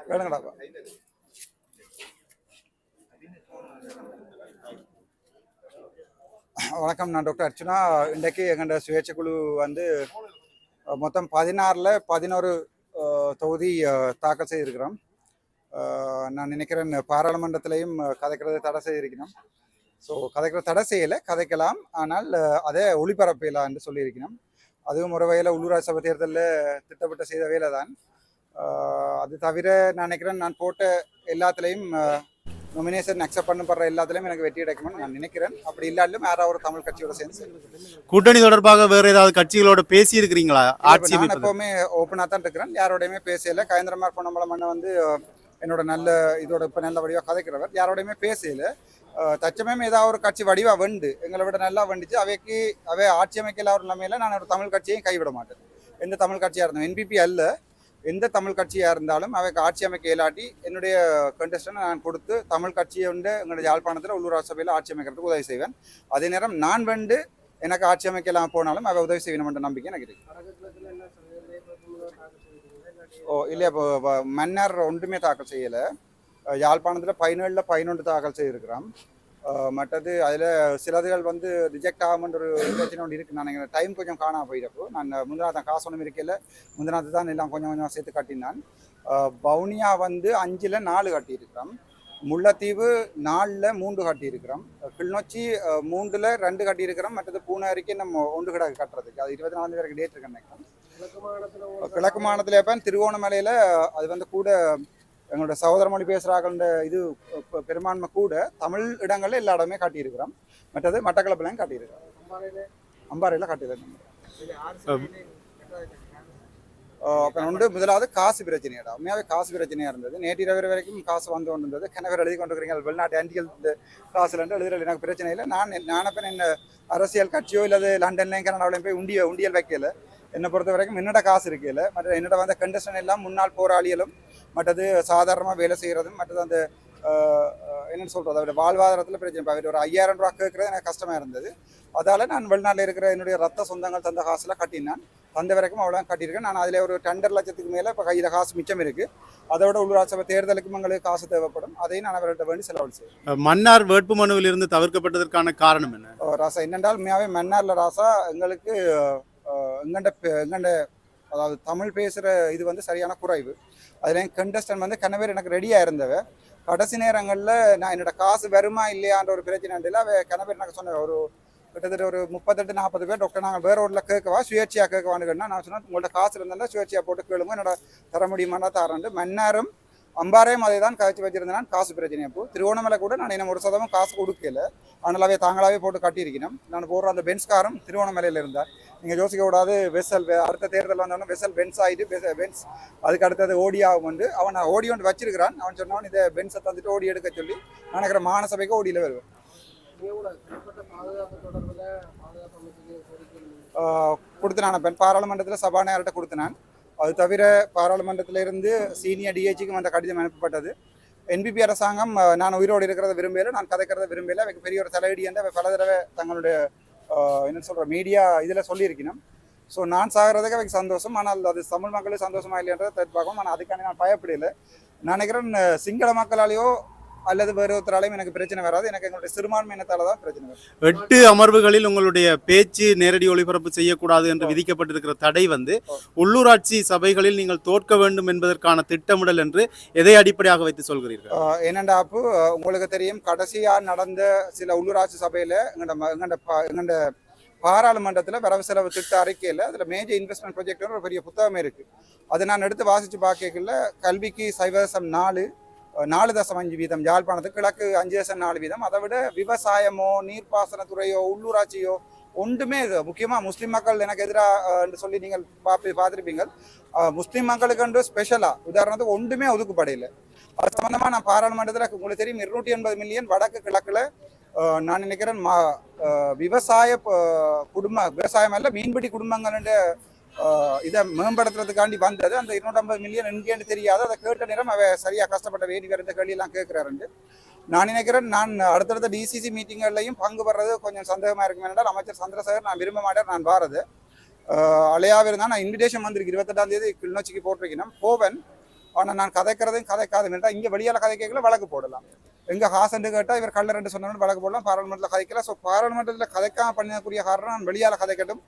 வேணுங்கடா. வணக்கம், நான் டாக்டர் அர்ச்சுனா. இன்றைக்கு எங்களோட சுயேட்சை குழு வந்து மொத்தம் 16ல் 11 தொகுதி தாக்கல் செய்திருக்கிறோம். நான் நினைக்கிறேன் பாராளுமன்றத்திலையும் கதைக்கிறதை தடை செய்திருக்கணும். ஸோ கதைக்கிற தடை செய்யலை, கதைக்கலாம், ஆனால் அதை ஒளிபரப்பலாம் என்று சொல்லியிருக்கணும். அதுவும் ஒரு வகையில் உள்ளூராட்சி சபை தேர்தலில் திட்டமிட்ட செய்த வேலை தான். அது தவிர நான் நினைக்கிறேன் நான் போட்ட எல்லாத்துலேயும் நொமினேஷன் அக்செப்ட் பண்ணப்படுற எல்லாத்துலேயும் எனக்கு வெற்றி கிடைக்கும்னு நான் நினைக்கிறேன். அப்படி இல்லாலும் யாராவது ஒரு தமிழ் கட்சியோட சேர்ந்து கூட்டணி தொடர்பாக வேறு ஏதாவது கட்சிகளோட பேசி இருக்கிறீங்களா? ஆட்சி நான் எப்போவுமே ஓப்பனாக தான் இருக்கிறேன், யாரோடையுமே பேசல. கயந்திரமார் பொன்னம்பலம் வந்து என்னோட நல்ல இதோட இப்போ நல்ல வடிவாக கதைக்கிறவர், யாரோடையுமே பேசல. தச்சமே ஏதாவது ஒரு கட்சி வடிவாக வெண்டு எங்களை விட நல்லா வெண்டுச்சு அவை ஆட்சி அமைக்கல ஒரு நிலைமையில நான் ஒரு தமிழ் கட்சியையும் கைவிட மாட்டேன். எந்த தமிழ் கட்சியாக இருந்தோம், என்பிபி அல்ல, எந்த தமிழ் கட்சியாக இருந்தாலும் அவைக்கு ஆட்சி அமைக்க இயலாட்டி என்னுடைய கண்டெஸ்டனை நான் கொடுத்து தமிழ் கட்சியை வந்து எங்களுடைய யாழ்ப்பாணத்தில் உள்ளூராட்சி சபையில் ஆட்சி அமைக்கிறதுக்கு உதவி செய்வேன். அதே நேரம் நான் வெண்டு எனக்கு ஆட்சி அமைக்கலாம் போனாலும் அவை உதவி செய்வேன் என்ற நம்பிக்கை எனக்கு இருக்கு. இல்லை, இப்போ மன்னர் ஒன்றுமே தாக்கல் செய்யலை. யாழ்ப்பாணத்தில் 17ல் 11 தாக்கல் செய்திருக்கிறோம். மற்றது அதில் சிலதுகள் வந்து ரிஜெக்ட் ஆகும்ன்ற ஒரு பிரச்சனை ஒன்று இருக்குது. நான் எங்கள் டைம் கொஞ்சம் காணாமல் போயிட்டப்போ நான் முந்தினாத் தான் காசு ஒன்றும் இருக்கல, முந்தினாத்து தான் எல்லாம் கொஞ்சம் கொஞ்சம் சேர்த்து கட்டினான். வவுனியா வந்து 5ல் 4 கட்டியிருக்கிறோம், முல்லைத்தீவு 4ல் 3 கட்டியிருக்கிறோம், கிளிநொச்சி 3ல் 2 கட்டியிருக்கிறோம். மற்றது பூனாரிக்கு நம்ம 1 கிடக்கு கட்டுறதுக்கு, அது 24 வரைக்கும் டேட் இருக்குன்னு நினைக்கிறேன். கிழக்கு மாநிலத்தில் எப்போ திருவோணமலையில் அது வந்து கூட எங்களோட சகோதர மொழி பேசுகிறாங்கன்ற இது பெரும்பான்மை கூட தமிழ் இடங்களில் எல்லா இடமே காட்டியிருக்கிறோம். மற்றது மட்டக்களப்பிலையும் காட்டியிருக்கிறோம், அம்பாறையில் காட்டியிருக்கோம். அப்போ ஒன்று முதலாவது காசு பிரச்சனையாடா, உண்மையாகவே காசு பிரச்சனையாக இருந்தது. நேற்று இரவு வரைக்கும் காசு வந்து கொண்டு இருந்தது. கிணவர் எழுதி கொண்டு இருக்கிறீங்க வெளிநாட்டு ஆண்டிகள் காசுலன்ட்டு எழுதுறது எனக்கு பிரச்சனை இல்லை. நானப்போ என்ன அரசியல் கட்சியோ இல்லாது லண்டன்லையும் கனடாவிலையும் போய் உண்டியல் வைக்கல. என்னை பொறுத்த வரைக்கும் என்னோட காசு இருக்கையில் மற்ற என்னோட வந்த கண்டஸ்டன் எல்லாம் முன்னாள் போராளிகளும் மற்றது சாதாரணமாக வேலை செய்கிறதும் மற்றது அந்த என்னென்னு சொல்கிறது அவருடைய வாழ்வாதாரத்தில் பிரச்சனை. அவர் ஒரு 5000 ரூபா கேட்குறது எனக்கு கஷ்டமாக இருந்தது. அதால் நான் வெளிநாட்டில் இருக்கிற என்னுடைய ரத்த சொந்தங்கள் தந்த காசில் கட்டினான். தந்த வரைக்கும் அவ்வளோ கட்டியிருக்கேன். நான் அதில் ஒரு 2.5 லட்சத்துக்கு மேலே இப்போ கையில் காசு மிச்சம் இருக்குது. அதோட உள்ளூராட்சி சபை தேர்தலுக்கும் எங்களுக்கு காசு தேவைப்படும், அதையும் நான் அவர்கிட்ட வேண்டி செலவு செய்வேன். மன்னார் வேட்பு மனுவில் இருந்து தவிர்க்கப்பட்டதற்கான காரணம் என்ன ராசா? என்னென்றால் உண்மையாகவே மன்னாரில் ராசா எங்களுக்கு எங்கண்ட அதாவது தமிழ் பேசுகிற இது வந்து சரியான குறைவு. அதில் கண்டஸ்டன் வந்து கனவேர் எனக்கு ரெடியாக இருந்தவ. கடைசி நேரங்களில் நான் என்னோட காசு வருமா இல்லையான்ற ஒரு பிரச்சனை இல்லை. அவ கனவேர் எனக்கு சொன்ன ஒரு கிட்டத்தட்ட ஒரு 38-40 பேர் டாக்டர் நாங்கள் வேற ரோட்டில் கேட்கவா சுயேட்சையாக கேட்கவான்னு கேட்டால் நான் சொன்னேன் உங்கள்ட்ட காசு இருந்தாலும் சுயேட்சையாக போட்டு கேளுங்க, என்னோட தர முடியுமானா தரேன். மன்னாரும் அம்பாரையும் அதை தான் கழிச்சு வச்சிருந்தேன் காசு பிரச்சனை. அப்போ திருவோணமலை கூட நான் என்ன 1% காசு கொடுக்கல, ஆனாலாவே தாங்களாவே போட்டு கட்டியிருக்கணும். நான் போடுற அந்த பென்ஸ்காரம் திருவோணமலையில் இருந்தார். நீங்கள் யோசிக்க கூடாது, வெசல் அடுத்த தேர்தல் வந்தவொடனே வெசல் பென்ஸ் ஆகிட்டு பென்ஸ் அதுக்கு அடுத்தது ஓடி ஆகும் வந்து அவன் ஓடி ஒன்று வச்சிருக்கிறான். அவன் சொன்னவன் இதை பென்ஸை தந்துட்டு ஓடி எடுக்க சொல்லி நான் நினைக்கிற மாநசபைக்கு ஓடியில் வருவேன். கொடுத்தனான் பெண் பாராளுமன்றத்தில் சபாநாயகர்கிட்ட கொடுத்தனான். அது தவிர பாராளுமன்றத்திலிருந்து சீனியர் டிஹெச்சிக்கும் அந்த கடிதம் அனுப்பப்பட்டது. என்பிபி அரசாங்கம் நான் உயிரோடு இருக்கிறத விரும்பல, நான் கதைக்கிறத விரும்பல, அவைக்கு பெரிய ஒரு தலையீடு என்று பல தடவை தங்களுடைய என்ன சொல்கிற மீடியா இதில் சொல்லியிருக்கணும். ஸோ நான் சாகிறதுக்கு அவைக்கு சந்தோஷம், ஆனால் அது தமிழ் மக்களுக்கு சந்தோஷமா இல்லைன்றதை தெரிவிப்பாகும். ஆனால் அதுக்கான நான் பயப்படலை. நான் நினைக்கிறேன் சிங்கள மக்களாலேயோ அல்லது வேறு ஒருத்தராலையும் எனக்கு பிரச்சனை வராது, எனக்கு எங்களுடைய சிறுபான்மை இனத்தால தான் பிரச்சனை வரும். 8 அமர்வுகளில் உங்களுடைய பேச்சு நேரடி ஒளிபரப்பு செய்யக்கூடாது என்று விதிக்கப்பட்டிருக்கிற தடை வந்து உள்ளூராட்சி சபைகளில் நீங்கள் தோற்க வேண்டும் என்பதற்கான திட்டமிடல் என்று எதை அடிப்படையாக வைத்து சொல்கிறீர்கள்? என்னண்டா அப்போ உங்களுக்கு தெரியும், கடைசியாக நடந்த சில உள்ளூராட்சி சபையில் எங்கண்ட பாராளுமன்றத்தில் வரவு செலவு திட்ட அறிக்கையில் அதில் மேஜர் இன்வெஸ்ட்மெண்ட் ப்ராஜெக்ட்னு ஒரு பெரிய புத்தகமே இருக்குது. அதை நான் எடுத்து வாசித்து பார்க்கல கல்விக்கு 4.5 வீதம், யாழ்ப்பாணத்துக்கு கிழக்கு 5.4 வீதம். அதை விட விவசாயமோ நீர்ப்பாசனத்துறையோ உள்ளூராட்சியோ ஒன்றுமே முக்கியமாக முஸ்லீம் மக்கள் எனக்கு எதிராக சொல்லி நீங்கள் பார்த்துருப்பீங்க. முஸ்லீம் மக்களுக்கு என்று ஸ்பெஷலாக உதாரணத்துக்கு ஒன்றுமே ஒதுக்கப்படையில்லை. அது சம்பந்தமாக நான் பாராளுமன்றத்தில் உங்களுக்கு தெரியும் 280 மில்லியன் வடக்கு கிழக்கில் நான் நினைக்கிறேன் விவசாயம் அல்ல மீன்பிடி குடும்பங்கள் இதை மேம்படுத்துறதுக்காண்டி வந்தது. அந்த 250 மில்லியன் எங்கேன்னு தெரியாது. அதை கேட்ட நேரம் அவ சரியாக கஷ்டப்பட்ட வேண்டி வேறு இந்த கேள்வியெல்லாம் கேட்குறாருண்டு நான் நினைக்கிறேன். நான் அடுத்தடுத்த டிசிசி மீட்டிங்கள்லையும் பங்கு பெறது கொஞ்சம் சந்தேகமாக இருக்கும். என்றால் அமைச்சர் சந்திரசேகர் நான் விரும்ப மாட்டேன் நான் வாரது. அலையாவே இருந்தால் நான் இன்விடேஷன் வந்திருக்கு 28ஆம் தேதி கிளிநொச்சிக்கு போட்டிருக்கேன் போவேன். ஆனால் நான் கதைக்கிறதையும் கதைக்காதும் என்றால் இங்கே வெளியால் கதை கேட்கல வழக்கு போடலாம். எங்கே ஹாசன் கேட்டால் இவர் கல்லர் என்று சொன்னோன்னு வழக்கு போடலாம். பாராளுமன்றத்தில் கதைக்கல. ஸோ பாராளுமன்றத்தில் கதைக்காம பண்ணக்கூடிய காரணம் நான் வெளியால் கதைக்கட்டும்,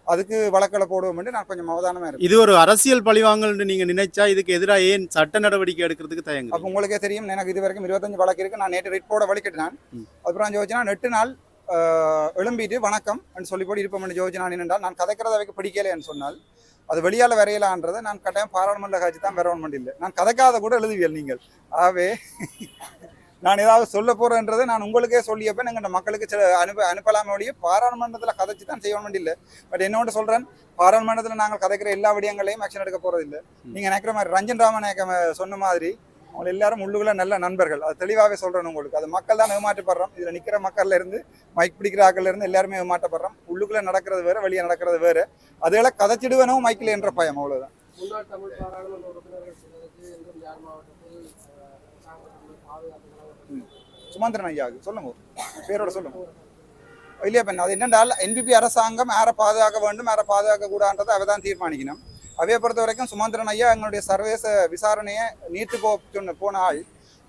அதுக்கு வழக்கில் போடுவோம் என்று நான் கொஞ்சம் அவதானமாக இருக்கேன். இது ஒரு அரசியல் பழிவாங்கல் நீங்க நினைச்சா இதுக்கு எதிராக ஏன் சட்ட நடவடிக்கை எடுக்கிறதுக்கு தயங்க? அப்போ உங்களுக்கே தெரியும், எனக்கு இது வரைக்கும் 25 வழக்கு இருக்குது. நான் நேற்று ரிட் போட வலிக்கிட்டேன். அப்புறம் ஜோதினா 8 நாள் எழும்பிட்டு வணக்கம் சொல்லி போட்டு இருப்போம் ஜோதினா. என்னென்றால் நான் கதைக்கிறத வைக்க பிடிக்கலைன்னு சொன்னால் அது வெளியால் வரையலான்றதை நான் கட்டாயம் பாராளுமன்ற காட்சி தான் வரவன் இல்லை. நான் கதைக்காத கூட எழுதுவியல் நீங்கள். ஆகவே நான் ஏதாவது சொல்ல போகிறேன்றதை நான் உங்களுக்கே சொல்லியப்போ எங்கள் மக்களுக்கு சில அனுப்பலாமே ஒழிய பாராளுமன்றத்தில் கதைச்சி தான் செய்ய வேண்டியில்லை. பட் என்னோட சொல்கிறேன், பாராளுமன்றத்தில் நாங்கள் கதைக்கிற எல்லா விடயங்களையும் ஆக்ஷன் எடுக்க போகிறதில்லை. நீங்கள் நினைக்கிற மாதிரி ரஞ்சன் ராமநாயக்கம் சொன்ன மாதிரி அவங்க எல்லாரும் உள்ளுக்குள்ள நல்ல நண்பர்கள். அது தெளிவாகவே சொல்கிறேன் உங்களுக்கு. அது மக்கள் தான் ஏமாற்றப்படுறோம். இதில் நிற்கிற மக்கள்ல இருந்து மைக் பிடிக்கிற ஆக்கள்ல இருந்து எல்லாருமே ஏமாற்றப்படுறோம். உள்ளுக்குள்ள நடக்கிறது வேறு, வெளியே நடக்கிறது வேறு. அதெல்லாம் கதைச்சிடுவேனும் மைக்கில் என்ற பயம், அவ்வளோதான். முன்னாள் தமிழ் பாராளுமன்ற உறுப்பினர்கள் சிலருக்கு இன்றும் யாழ் மாவட்டத்தில் சுமந்திரன் ஐயாவுக்கு சொல்லுங்க, பேரோட சொல்லுங்க. இல்லையா பெண், அது என்னென்றால் என்பிபி அரசாங்கம் யாரை பாதுகாக்க வேண்டும் யாரை பாதுகாக்க கூடாதுன்றதை அவ தான் தீர்மானிக்கணும். அவையை பொறுத்த வரைக்கும் சுமந்திரன் ஐயா எங்களுடைய சர்வதேச விசாரணையை நீட்டு போன ஆள்.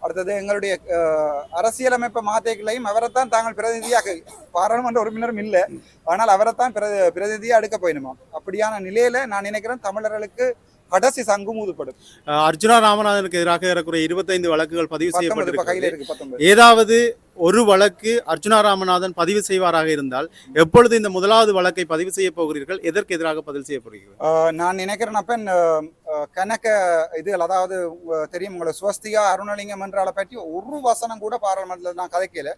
அடுத்தது எங்களுடைய அரசியலமைப்பு மாத்தைகளையும் அவரைத்தான் தாங்கள் பிரதிநிதியாக, பாராளுமன்ற உறுப்பினரும் இல்லை, ஆனால் அவரைத்தான் பிரதிநிதியாக எடுக்க போயிடுமா. அப்படியான நிலையில நான் நினைக்கிறேன் தமிழர்களுக்கு கடைசி சங்கு மூதுப்படும். அர்ஜுனா ராமநாதனுக்கு எதிராக ஏறக்குறைய 25 வழக்குகள் பதிவு செய்யப்பட்டிருக்கு. ஏதாவது ஏதாவது ஒரு வழக்கு அர்ஜுனா ராமநாதன் பதிவு செய்வாராக இருந்தால் எப்பொழுது இந்த முதலாவது வழக்கை பதிவு செய்ய போகிறீர்கள்? எதற்கு எதிராக பதிவு செய்ய போகிறீர்கள்? நான் நினைக்கிறேன் அப்ப கணக்க இது, அதாவது தெரியும் உங்களுக்கு சுவஸ்திகா அருணலிங்கம் என்றால பற்றி ஒரு வசனம் கூட பாராளுமன்றத்தில் நான் கதைக்கல.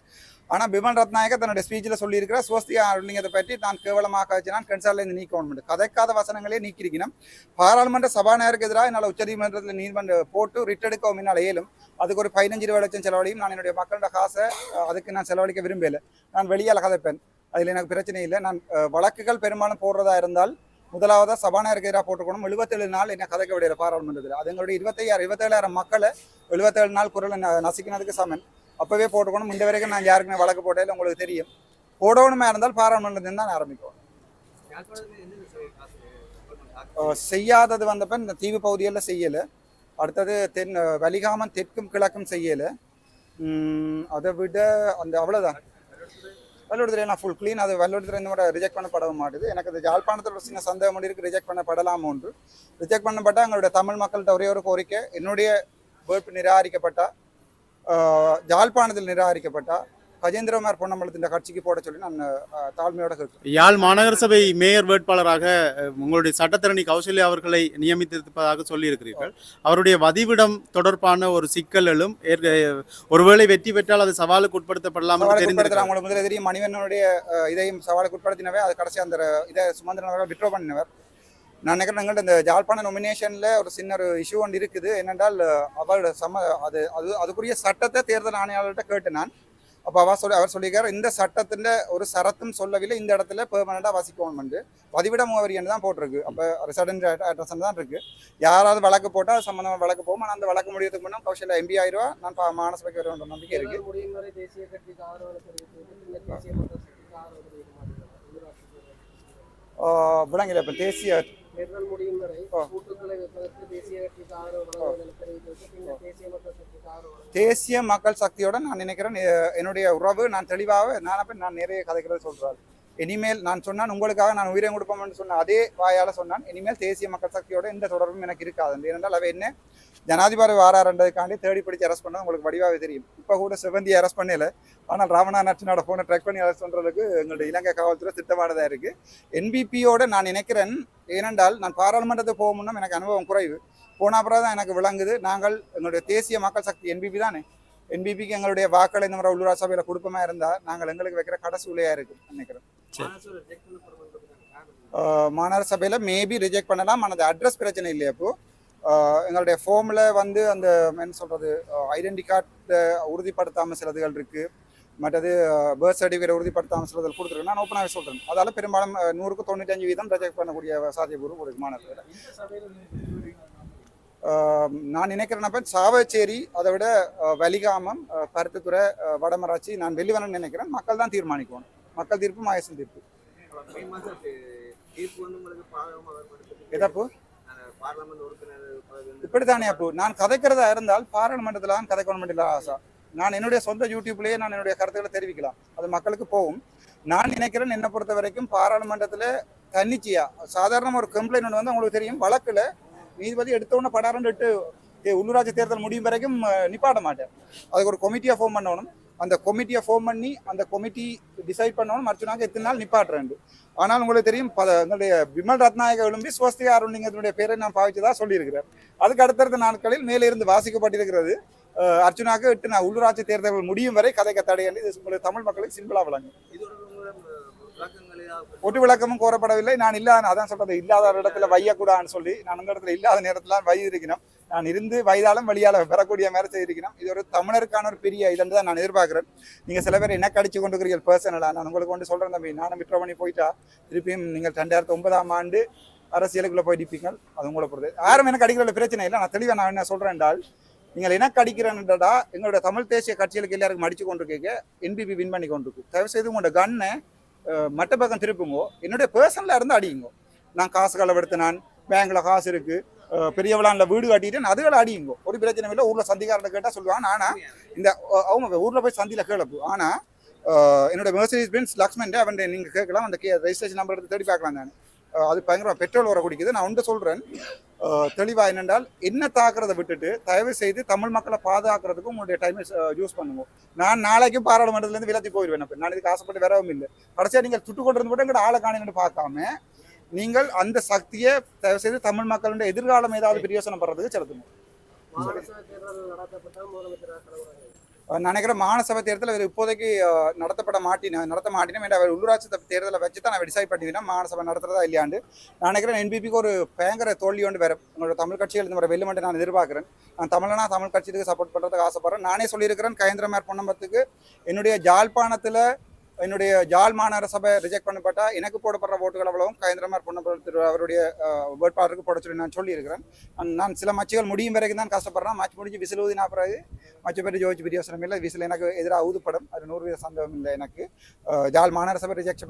ஆனால் பிமன் ரத்நாயக்க தன்னுடைய ஸ்பீச்சில் சொல்லியிருக்கிற சுவஸ்திகா அருணலிங்கத்தை பற்றி நான் கேவலமாக வச்சு நான் கன்சாலிருந்து நீக்கணும். கதைக்காத வசனங்களே நீக்கிருக்கணும். பாராளுமன்ற சபாநாயகருக்கு எதிராக என்னால் உச்சநீதிமன்றத்தில் நீதிமன்றம் போட்டு ரிட் எடுக்கவும் என்னால் இயலும். அதுக்கு ஒரு 15-20 லட்சம் செலவழியும். நான் என்னுடைய மக்களோட காசை அதுக்கு நான் செலவழிக்க விரும்பலை. நான் வெளியால் கதைப்பேன், அதில் எனக்கு பிரச்சனை இல்லை. நான் வழக்குகள் பெரும்பாலும் போடுறதா இருந்தால் முதலாவதாக சபாநாயகருக்கு எதிராக போட்டுக்கணும். 77 நாள் என்ன கதைக்க விடையில பாராளுமன்றத்தில். அது எங்களுடைய 27,000 மக்களை 77 நாள் குரலை நசிக்கினதுக்கு சமன். அப்போவே போட்டுக்கணும். இந்த வரைக்கும் நான் யாருக்குமே வழக்கு போட்டதில்லை, உங்களுக்கு தெரியும். போடணுமா இருந்தால் பாராளுமன்றத்தில் தான் ஆரம்பிக்கும். செய்யாதது வந்தப்ப இந்த தீவு பகுதியில் செய்யலை. அடுத்தது வலிகாமன் தெற்கும் கிழக்கும் செய்யலை. அதை விட அந்த அவ்வளோதான். வல்லுறுத்துறை நான் ஃபுல் க்ளீன். அது வல்லுறுத்துறை இந்த ரிஜெக்ட் பண்ணப்பட மாட்டுது. எனக்கு அது யாழ்ப்பாணத்தில் ஒரு சின்ன சந்தேகம் இருக்குது, ரிஜெக்ட் பண்ணப்படலாம் ஒன்று. ரிஜெக்ட் பண்ணப்பட்டால் எங்களுடைய தமிழ் மக்கள்கிட்ட ஒரே ஒரு கோரிக்கை, என்னுடைய வேட்பு நிராகரிக்கப்பட்டா, யாழ்ப்பாணத்தில் நிராகரிக்கப்பட்டா கஜேந்திரகுமார் பொன்னம்பலத்தின் கட்சிக்கு போட சொல்லி நான் தாழ்மையோட கேட்கிறேன். யாழ் மாநகர சபை மேயர் வேட்பாளராக உங்களுடைய சட்டத்தரணி கௌசல்யா அவர்களை நியமித்திருப்பதாக சொல்லியிருக்கிறீர்கள். அவருடைய வதிவிடம் தொடர்பான ஒரு சிக்கல்களும் ஒருவேளை வெற்றி பெற்றால் அது சவாலுக்கு உட்படுத்தப்படலாம். உங்களுக்கு முதல்ல தெரியும், மணிவண்ணனுடைய இதையும் சவாலுக்கு உட்படுத்தினவே. அது கடைசி அந்த இதை சுமந்திரன் அவர்கள் விட்ரோ பண்ணினவர். நான் நினைக்கிறேன் எங்கள்கிட்ட இந்த ஜாழ்ப்பாண நொமினேஷனில் ஒரு சின்ன ஒரு இஷ்யூ ஒன்று இருக்குது. என்னென்றால் அவரோட அதுக்குரிய சட்டத்தை தேர்தல் ஆணையாளர்கிட்ட கேட்டு நான். அப்போ அவர் சொல்லியிருக்காரு, இந்த சட்டத்தில் ஒரு சரத்தும் சொல்லவில்லை, இந்த இடத்துல பெர்மனண்டாக வசிக்கணும். பதிவிட முகவரி தான் போட்டிருக்கு. அப்போ ரெசிடென்ட் அட்ரஸ் தான் இருக்குது. யாராவது வழக்கு போட்டால் அது சம்மந்தமாக வழக்கு போகும். ஆனால் அந்த வழக்கு முடியறதுக்கு முன்னாடி கௌசல்யா MP ஆயிடுவா. நான் மாநசபைக்கு வருவேன் நம்பிக்கை இருக்குது. விளங்கல. இப்போ தேசிய தேசிய மக்கள் சக்தியோட நான் நினைக்கிறேன் என்னுடைய உறவு நான் தெளிவாக நான் நிறைய கதைகளை சொல்றாரு. இனிமேல் நான் சொன்னான் உங்களுக்காக நான் உயிரை கொடுப்போம்னு சொன்ன அதே வாயால சொன்னான். இனிமேல் தேசிய மக்கள் சக்தியோட எந்த தொடர்பும் எனக்கு இருக்காது. ஏனென்றால் அவ என்ன ஜனாதிபதி வாரான்றதுக்காண்டி தேடி பிடிச்சி அரெஸ்ட் பண்ணது உங்களுக்கு வடிவாகவே தெரியும். இப்போ கூட செவந்தியை அரெஸ்ட் பண்ணல. ஆனால் ராமநாதன் அர்ச்சனோட ஃபோனை ட்ராக் பண்ணி அரெஸ்ட் பண்ணுறதுக்கு எங்களுடைய இலங்கை காவல்துறை திட்டமானதாக இருக்குது. NBPயோட நான் நினைக்கிறேன். ஏனென்றால் நான் பாராளுமன்றத்தை போகணும்னா எனக்கு அனுபவம் குறைவு. போன அப்புறம் தான் எனக்கு விளங்குது. நாங்கள் எங்களுடைய தேசிய மக்கள் சக்தி NBP தானே. NBPக்கு எங்களுடைய வாக்களை இந்த மாதிரி உள்ளூராட்சி சபையில் கொடுப்பமா இருந்தால் நாங்கள் எங்களுக்கு வைக்கிற கடைசி உலையாக இருக்குது நினைக்கிறேன். மாநகர சபையில் மேபி ரிஜெக்ட் பண்ணலாம். ஆனால் அது அட்ரஸ் பிரச்சனை இல்லையா. அப்போது எங்களுடைய ஃபார்மில் வந்து அந்த என்ன சொல்கிறது ஐடென்டி கார்டு உறுதிப்படுத்தாமல் சிலதுகள் இருக்குது. மற்றது பர்த் சர்டிஃபிகேட் உறுதிப்படுத்தாமல் சிலதில் கொடுத்துருக்கு. நான் ஓப்பனாகவே சொல்கிறேன். அதால் பெரும்பாலும் 100க்கு 95% ரிஜெக்ட் பண்ணக்கூடிய சாத்தியபூர்வம் ஒரு மாநகரத்தில். நான் நினைக்கிறேன்னப்ப சாவச்சேரி, அதை விட வலிகாமம், பருத்தித்துறை, வடமராட்சி நான் வெளிவரன்னு நினைக்கிறேன். மக்கள் தான் தீர்மானிக்கணும். மக்கள் தீர்ப்பு மாயசன் தீர்ப்பு. தீர்ப்பு வந்து உங்களுக்கு பாதகமாக ஏற்படுத்துது. எதப்பு பார்லமெண்ட் உறுப்பினர் பதவி வந்து இப்படித்தானே அப்போ நான் கதைக்கிறதா இருந்தால் பாராளுமன்றத்தில் தான் கதைக்கணும் இல்லை ஆசா. நான் என்னுடைய சொந்த யூடியூப்லேயே நான் என்னுடைய கருத்துக்களை தெரிவிக்கலாம், அது மக்களுக்கு போகும். நான் நினைக்கிறேன் என்னை பொறுத்த வரைக்கும் பாராளுமன்றத்தில் தன்னிச்சையா சாதாரண ஒரு கம்ப்ளைண்ட் ஒன்று வந்து உங்களுக்கு தெரியும், வழக்கில் நீதிபதி எடுத்தோன்னே படாரன்ட்டு உள்ளூராட்சி தேர்தல் முடியும் வரைக்கும் நிப்பாட்ட மாட்டேன். அதுக்கு ஒரு கொமிட்டியை ஃபார்ம் பண்ணணும், அந்த கொமிட்டியை ஃபார்ம் பண்ணி அந்த கொமிட்டி டிசைட் பண்ணணும் மறுநாங்க எத்தனை நாள் நிப்பாட்டுறேன். ஆனால் உங்களுக்கு தெரியும் எங்களுடைய விமல் ரத்நாயக விரும்பி ஸ்வஸ்திகா அருள்லிங்கத்தினுடைய பேரை நான் பாவிச்சதா சொல்லியிருக்கிறேன். அதுக்கு அடுத்தடுத்த நாட்களில் மேலே இருந்து வாசிக்கப்பட்டிருக்கிறது அர்ச்சுனாக்கு 8 நாள் உள்ளூராட்சி தேர்தல்கள் முடியும் வரை கதைக்க தடை. இது உங்களுக்கு தமிழ் மக்களுக்கு சிம்பிளாக விளங்கும். ஒட்டு விளக்கமும் கோரப்படவில்லை. நான் இல்லாத அதான் சொல்றது, இல்லாத இடத்துல வையக்கூடாதுன்னு சொல்லி நான் அந்த இடத்துல இல்லாத நேரத்தில் வை இருக்கணும். நான் இருந்து வயதாலும் வழியால் பெறக்கூடிய மாதிரி செய்திருக்கணும். இது ஒரு தமிழருக்கான ஒரு பெரிய இதுன்னு தான் நான் எதிர்பார்க்குறேன். நீங்கள் சில பேர் என்ன கடிச்சு கொண்டுக்கிறீர்கள் பர்சனலாக, நான் உங்களுக்கு கொண்டு சொல்கிறேன் தம்பி. நானும் விட்ரோ பண்ணி போயிட்டா திருப்பியும் நீங்கள் 2009ஆம் ஆண்டு அரசியலுக்குள்ளே போய் நிற்பீங்கள், அது உங்களை பொறுத்து. யாரும் எனக்கு அடிக்கிற பிரச்சனை இல்லை. நான் தெளிவாக நான் என்ன சொல்கிறேன் என்றால், நீங்கள் என்ன கடிக்கிறேன்டா எங்களோட தமிழ் தேசிய கட்சிகளுக்கு எல்லாருக்கும் அடிச்சு கொண்டு கேட்க என்பிபி வின் பண்ணி கொண்டிருக்கு. தயவுசெய்து உங்களோட கண்ணை மற்ற பக்கம் திருப்புங்கோ, என்னுடைய பர்சனலாக இருந்து அடியுங்கோ. நான் காசு களவெடுத்து, நான் பேங்கில் காசு இருக்குது, பெரிய விழாவில் வீடு கட்டிட்டு அதுகளை அடியுங்கோ, ஒரு பிரச்சனை இல்லை. ஊரில் சந்திக்காரர்கிட்ட கேட்டால் சொல்லுவாங்க. ஆனால் இந்த அவங்க ஊரில் போய் சந்தியில் கேளப்பு. ஆனால் என்னோட மெர்சிடிஸ் பென்ஸ் லக்ஷ்மன் அவன் நீங்கள் கேட்கலாம், அந்த ரெஜிஸ்ட்ரேஷன் நம்பர் எடுத்து தேடி பார்க்கலாம். நான் அது பயங்கரமாக பெட்ரோல் வர குடிக்குது. நான் ஒன்று சொல்கிறேன் தெளிவாக, என்னென்றால் என்ன தாக்குறதை விட்டுட்டு தயவு செய்து தமிழ் மக்களை பாதுகாக்கிறதுக்கு உங்களுடைய டைமை யூஸ் பண்ணுங்க. நான் நாளைக்கும் பாராளுமன்றத்துலேருந்து விலத்தி போயிடுவேன். நான் இதுக்கு ஆசைப்பட்டு வரவும் இல்லை. கடைசியாக நீங்கள் சுட்டு கொண்டு இருந்து கூட எங்கள்கிட்ட ஆளை காணிங்கன்னு பார்க்காம நீங்கள் அந்த சக்தியை தயவு செய்து தமிழ் மக்களுடைய எதிர்காலம் ஏதாவது பிரயோசனம் படுறதுக்கு செலுத்தணும். நான் நினைக்கிறேன் மாநசபை தேர்தல் அவர் இப்போதைக்கு நடத்த மாட்டினோம். அவர் உள்ளூராட்சி தேர்தலை வச்சு தான் நான் டிசைட் பண்ணிவிட்டேன் மாநசபை நடத்துறதா இல்லையாண்டு. நான் நினைக்கிறேன் என்பிபிக்கு ஒரு பயங்கர தோல்வி ஒன்று வேறு உங்களோட தமிழ் கட்சிகள் இந்த மாதிரி வெல்லுமென்று நான் எதிர்பார்க்குறேன். நான் தமிழ் கட்சிக்கு சப்போர்ட் பண்ணுறதுக்கு ஆசைப்படுறேன். நானே சொல்லியிருக்கிறேன், கயந்திரமார் பொன்னம்பத்துக்கு என்னுடைய ஜாழ்ப்பாணத்தில் என்னுடைய ஜாழ் மாநகர சபை ரிஜெக்ட் பண்ணப்பட்டா எனக்கு போடப்படுற ஓட்டுகள் அவ்வளவும் கயந்திரமார் பொன்னம்பத்து அவருடைய வேட்பாளருக்கு போட சொல்லி நான் சொல்லியிருக்கிறேன். நான் சில மச்சுகள் முடியும் வரைக்கும் தான் கஷ்டப்படுறேன். மச்சு முடிஞ்சு விசில் ஊதினா பிறகு மச்சு பேர் ஜோதிச்சு பிரியோசனம் இல்லை. விசில் எனக்கு எதிராக ஊதுப்படும், அது 100% சந்தேகம் இல்லை. எனக்கு ஜாழ் மாநகர சபை ரிஜெக்ட்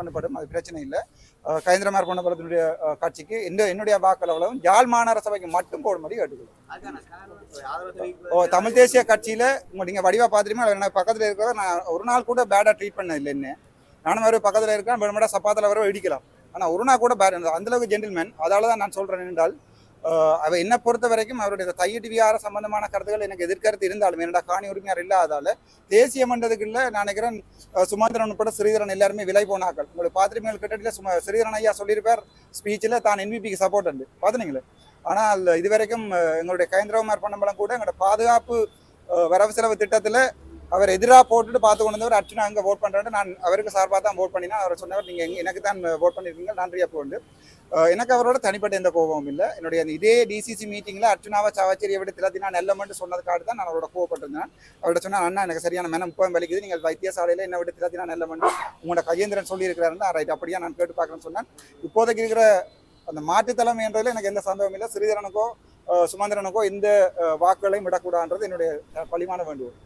பண்ணப்படும், அது பிரச்சனை இல்லை. கயந்திரமார் பொன்னம்பலத்தினுடைய கட்சிக்கு என்னுடைய வாக்கள் அவ்வளவும் ஜாழ் மாநகர சபைக்கு மட்டும் போடும்படி கேட்டுக்கொள்ளும். தமிழ் தேசிய கட்சியில் நீங்கள் வடிவா பார்த்துருமே எனக்கு பக்கத்தில் இருக்கிறத நான் ஒரு நாள் கூட பேடாக ட்ரீட் பண்ண இல்லை. என்ன நானும் அவர் பக்கத்தில் இருக்கேன், பெருமடா சப்பாத்தில் வர இடிக்கலாம். ஆனால் ஒரு நாள் கூட பேட், அந்தளவுக்கு ஜென்டில்மேன். அதால தான் நான் சொல்கிறேன் என்றால், அவ என்னை பொறுத்த வரைக்கும் அவருடைய தையிட்டு வியார சம்பந்தமான கருத்துக்கள் எனக்கு எதிர்கருத்து இருந்தாலும் என்னடா காணி உரிமையார் இல்லாதால தேசிய மன்றத்துக்குள்ள நான் நினைக்கிறேன் சுமந்திரன் உட்பட ஸ்ரீதரன் எல்லாருமே விலை போனாக்கள். உங்களுக்கு பார்த்துருப்பீங்க கிட்டத்தட்ட ஸ்ரீதரன் ஐயா சொல்லியிருப்பார் ஸ்பீச்சில் தான் என்பிபிக்கு சப்போர்ட் உண்டு பார்த்துனீங்களே. ஆனால் இதுவரைக்கும் எங்களுடைய கயந்திரகுமார் பொன்னம்பலம் கூட எங்களோட பாதுகாப்பு வரவு செலவு திட்டத்தில் அவர் எதிராக போட்டுட்டு பார்த்து கொண்டு வந்தவர் அர்ச்சுனா அங்கே ஓட் பண்ணுறாரு. நான் அவருக்கு சார்பாக தான் ஓட் பண்ணினா. அவர் சொன்னவர் நீங்கள் எனக்கு தான் ஓட் பண்ணியிருக்கீங்க, நன்றியாக போண்டு. எனக்கு அவரோட தனிப்பட்ட எந்த கோபமும் இல்லை. என்னுடைய இதே டிசிசி மீட்டிங்கில் அர்ச்சுனாவை சாவச்சேரியை விட திலத்தினா நெல்லமென்று சொன்னதுக்காக தான் நான் அவரோட கோவப்பட்டிருந்தேன். அவர்கிட்ட சொன்னால் அண்ணா எனக்கு சரியான மனம் இப்போவும் வலிக்குது, நீங்கள் வைத்தியசாலையில் என்ன விட திலத்தினா நெல்லமென்று உங்களோட கையேந்திரன் சொல்லியிருக்கிறாருன்னா ரைட் அப்படியா நான் கேட்டு பார்க்குறேன்னு சொன்னேன். இப்போதைக்கு இருக்கிற அந்த மாற்றுத்தலைமை என்றதில் எனக்கு எந்த சந்தேகமும் இல்லை. ஸ்ரீதரனுக்கோ சுமந்திரனுக்கோ எந்த வாக்குகளையும் விடக்கூடாதுன்றது என்னுடைய பலிமான வேண்டுகோள்.